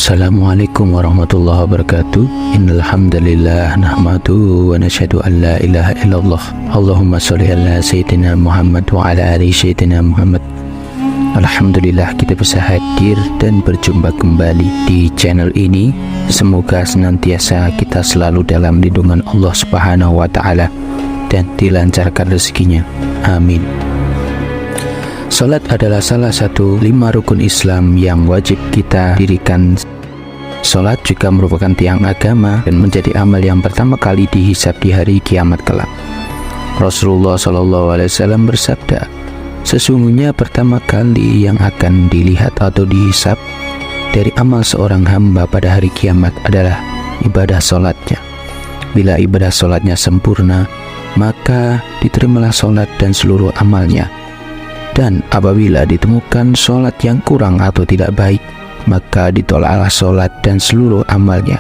Assalamualaikum warahmatullahi wabarakatuh. Innal hamdalillah nahmaduhu wa nashhadu an la ilaha illallah. Allahumma shalli ala sayyidina Muhammad wa ala ali sayyidina Muhammad. Alhamdulillah kita bisa hadir dan berjumpa kembali di channel ini. Semoga senantiasa kita selalu dalam lindungan Allah Subhanahu wa taala dan dilancarkan rezekinya. Amin. Salat adalah salah satu 5 rukun Islam yang wajib kita dirikan. Salat juga merupakan tiang agama dan menjadi amal yang pertama kali dihisab di hari kiamat kelak. Rasulullah SAW bersabda, sesungguhnya pertama kali yang akan dilihat atau dihisab dari amal seorang hamba pada hari kiamat adalah ibadah salatnya. Bila ibadah salatnya sempurna, maka diterimalah salat dan seluruh amalnya. Dan apabila ditemukan sholat yang kurang atau tidak baik, maka ditolaklah sholat dan seluruh amalnya.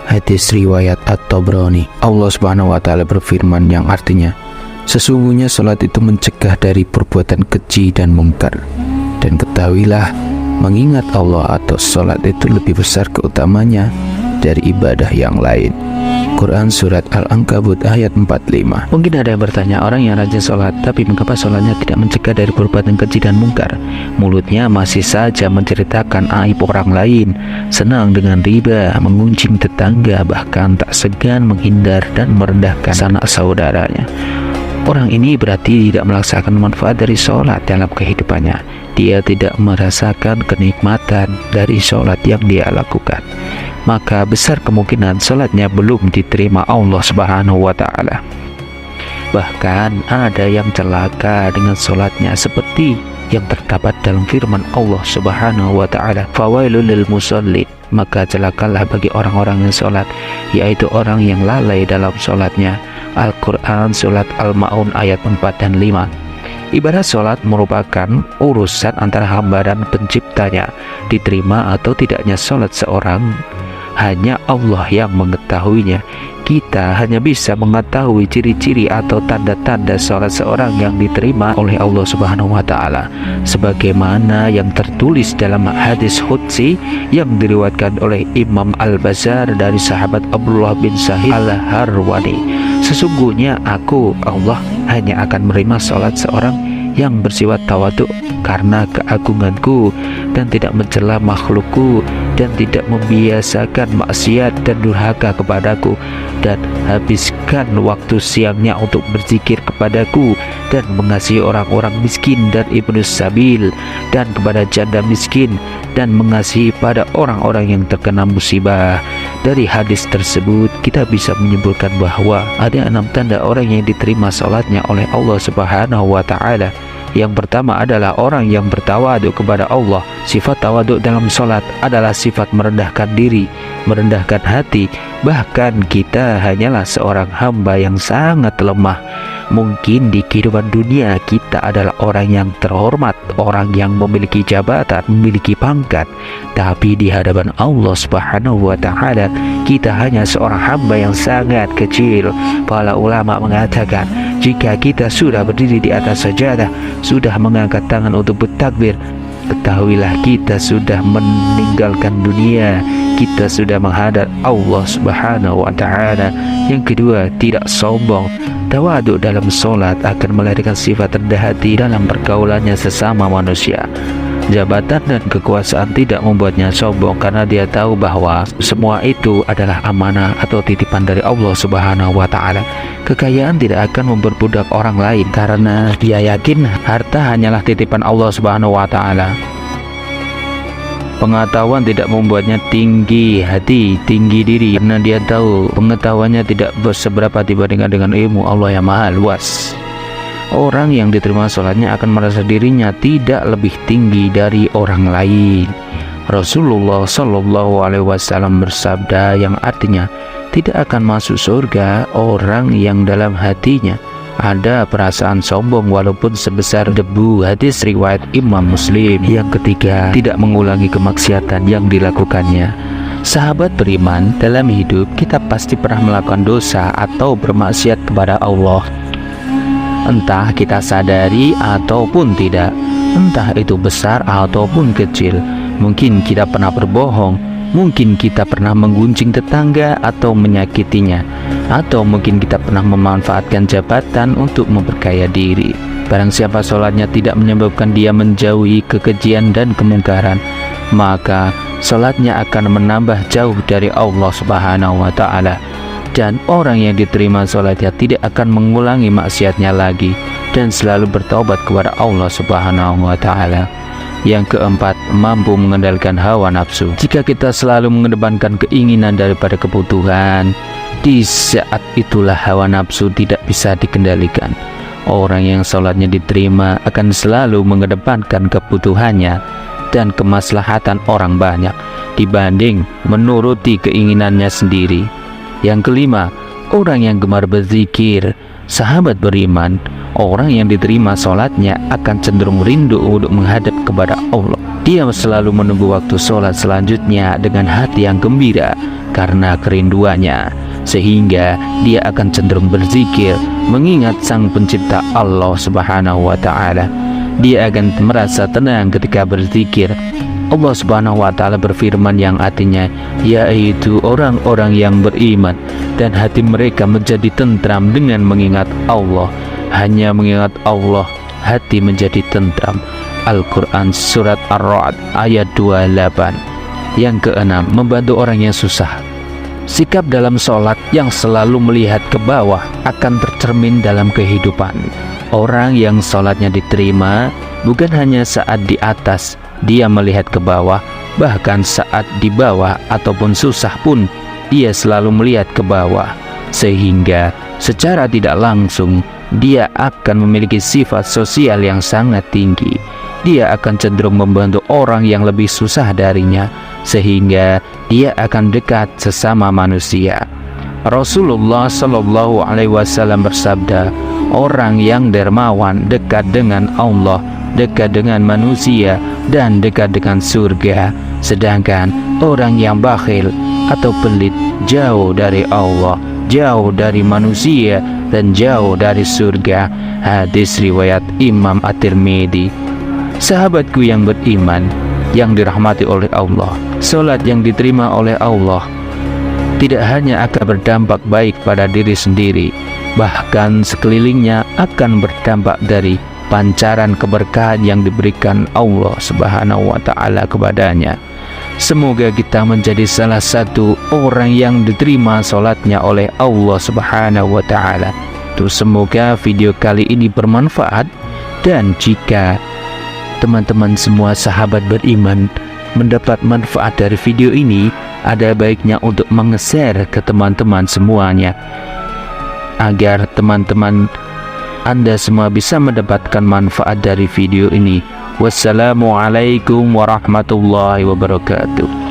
Hadis riwayat At-Tabrani. Allah Subhanahu wa taala berfirman yang artinya, sesungguhnya sholat itu mencegah dari perbuatan keji dan mungkar. Dan ketahuilah, mengingat Allah atau sholat itu lebih besar keutamanya dari ibadah yang lain. Quran Surat Al-Ankabut ayat 45. Mungkin ada yang bertanya, orang yang rajin sholat tapi mengapa sholatnya tidak mencegah dari perbuatan keji dan mungkar? Mulutnya masih saja menceritakan aib orang lain, senang dengan riba, mengunjing tetangga, bahkan tak segan menghindar dan merendahkan sanak saudaranya. Orang ini berarti tidak melaksanakan manfaat dari sholat dalam kehidupannya. Dia tidak merasakan kenikmatan dari sholat yang dia lakukan. Maka besar kemungkinan sholatnya belum diterima Allah Subhanahu wa ta'ala. Bahkan ada yang celaka dengan sholatnya, seperti yang terdapat dalam firman Allah Subhanahu wa ta'ala, fawailul lil musallin, maka celakalah bagi orang-orang yang sholat, yaitu orang yang lalai dalam sholatnya. Al-Quran Surat Al-Ma'un ayat 4 dan 5. Ibadah sholat merupakan urusan antara hamba dan penciptanya. Diterima atau tidaknya sholat seorang, hanya Allah yang mengetahuinya. Kita hanya bisa mengetahui ciri-ciri atau tanda-tanda sholat seorang yang diterima oleh Allah Subhanahu wa ta'ala, sebagaimana yang tertulis dalam hadis qudsi yang diriwayatkan oleh Imam Al-Bazzar dari sahabat Abdullah bin Sahih Al-Harwani. Sesungguhnya aku, Allah, hanya akan menerima sholat seorang yang bersifat tawadhu karena keagunganku dan tidak mencela makhlukku dan tidak membiasakan maksiat dan durhaka kepadaku, dan habiskan waktu siangnya untuk berzikir kepadaku dan mengasihi orang-orang miskin dan ibnu sabil dan kepada janda miskin dan mengasihi pada orang-orang yang terkena musibah. Dari hadis tersebut kita bisa menyimpulkan bahwa ada 6 tanda orang yang diterima salatnya oleh Allah Subhanahu wa ta'ala. Yang pertama adalah orang yang bertawaduk kepada Allah. Sifat tawaduk dalam sholat adalah sifat merendahkan diri, merendahkan hati. Bahkan kita hanyalah seorang hamba yang sangat lemah. Mungkin di kehidupan dunia kita adalah orang yang terhormat, orang yang memiliki jabatan, memiliki pangkat, tapi di hadapan Allah Subhanahu wa ta'ala kita hanya seorang hamba yang sangat kecil. Para ulama mengatakan, jika kita sudah berdiri di atas sajadah, sudah mengangkat tangan untuk bertakbir, ketahuilah kita sudah meninggalkan dunia, kita sudah menghadap Allah Subhanahu wa ta'ala. Yang kedua, tidak sombong. Tawaduk dalam sholat akan melahirkan sifat rendah hati dalam pergaulannya sesama manusia. Jabatan dan kekuasaan tidak membuatnya sombong karena dia tahu bahwa semua itu adalah amanah atau titipan dari Allah Subhanahu wa ta'ala. Kekayaan tidak akan memperbudak orang lain karena dia yakin harta hanyalah titipan Allah Subhanahu wa ta'ala. Pengetahuan tidak membuatnya tinggi hati, tinggi diri, karena dia tahu pengetahuannya tidak berseberapa dibandingkan dengan ilmu Allah yang maha luas. Orang yang diterima sholatnya akan merasa dirinya tidak lebih tinggi dari orang lain. Rasulullah SAW bersabda yang artinya, tidak akan masuk surga orang yang dalam hatinya ada perasaan sombong walaupun sebesar debu. Hadis riwayat Imam Muslim. Yang ketiga, tidak mengulangi kemaksiatan yang dilakukannya. Sahabat beriman, dalam hidup kita pasti pernah melakukan dosa atau bermaksiat kepada Allah. Entah kita sadari ataupun tidak, entah itu besar ataupun kecil. Mungkin kita pernah berbohong, Mungkin kita pernah menggunjing tetangga atau menyakitinya, atau mungkin kita pernah memanfaatkan jabatan untuk memperkaya diri. Barang siapa sholatnya tidak menyebabkan dia menjauhi kekejian dan kemungkaran, maka sholatnya akan menambah jauh dari Allah Subhanahu wa Ta'ala. Dan orang yang diterima sholatnya tidak akan mengulangi maksiatnya lagi dan selalu bertaubat kepada Allah Subhanahu wa Ta'ala. Yang keempat, mampu mengendalikan hawa nafsu. Jika kita selalu mengedepankan keinginan daripada kebutuhan, di saat itulah hawa nafsu tidak bisa dikendalikan. Orang yang sholatnya diterima akan selalu mengedepankan kebutuhannya dan kemaslahatan orang banyak dibanding menuruti keinginannya sendiri. Yang kelima, orang yang gemar berzikir. Sahabat beriman, orang yang diterima sholatnya akan cenderung rindu untuk menghadap kepada Allah. Dia selalu menunggu waktu sholat selanjutnya dengan hati yang gembira karena kerinduannya, sehingga dia akan cenderung berzikir mengingat sang pencipta Allah Subhanahu wa Ta'ala. Dia akan merasa tenang ketika berzikir. Allah Subhanahu wa Ta'ala berfirman yang artinya, yaitu orang-orang yang beriman dan hati mereka menjadi tentram dengan mengingat Allah. Hanya mengingat Allah, hati menjadi tentram. Al-Quran Surat Ar-Ra'd ayat 28. Yang keenam, membantu orang yang susah. Sikap dalam sholat yang selalu melihat ke bawah akan tercermin dalam kehidupan. Orang yang sholatnya diterima bukan hanya saat di atas dia melihat ke bawah, bahkan saat di bawah ataupun susah pun dia selalu melihat ke bawah, sehingga secara tidak langsung dia akan memiliki sifat sosial yang sangat tinggi. Dia akan cenderung membantu orang yang lebih susah darinya, sehingga dia akan dekat sesama manusia. Rasulullah Shallallahu Alaihi Wasallam bersabda, orang yang dermawan dekat dengan Allah, dekat dengan manusia, dan dekat dengan surga. Sedangkan orang yang bakhil atau pelit jauh dari Allah, jauh dari manusia, dan jauh dari surga. Hadis riwayat Imam At-Tirmidzi. Sahabatku yang beriman, yang dirahmati oleh Allah, sholat yang diterima oleh Allah tidak hanya akan berdampak baik pada diri sendiri, bahkan sekelilingnya akan berdampak dari pancaran keberkahan yang diberikan Allah Subhanahu wa Ta'ala kepadanya. Semoga kita menjadi salah satu orang yang diterima sholatnya oleh Allah Subhanahu wa Ta'ala. Semoga video kali ini bermanfaat, dan jika teman-teman semua sahabat beriman mendapat manfaat dari video ini, ada baiknya untuk meng-share ke teman-teman semuanya, agar teman-teman Anda semua bisa mendapatkan manfaat dari video ini. Wassalamualaikum warahmatullahi wabarakatuh.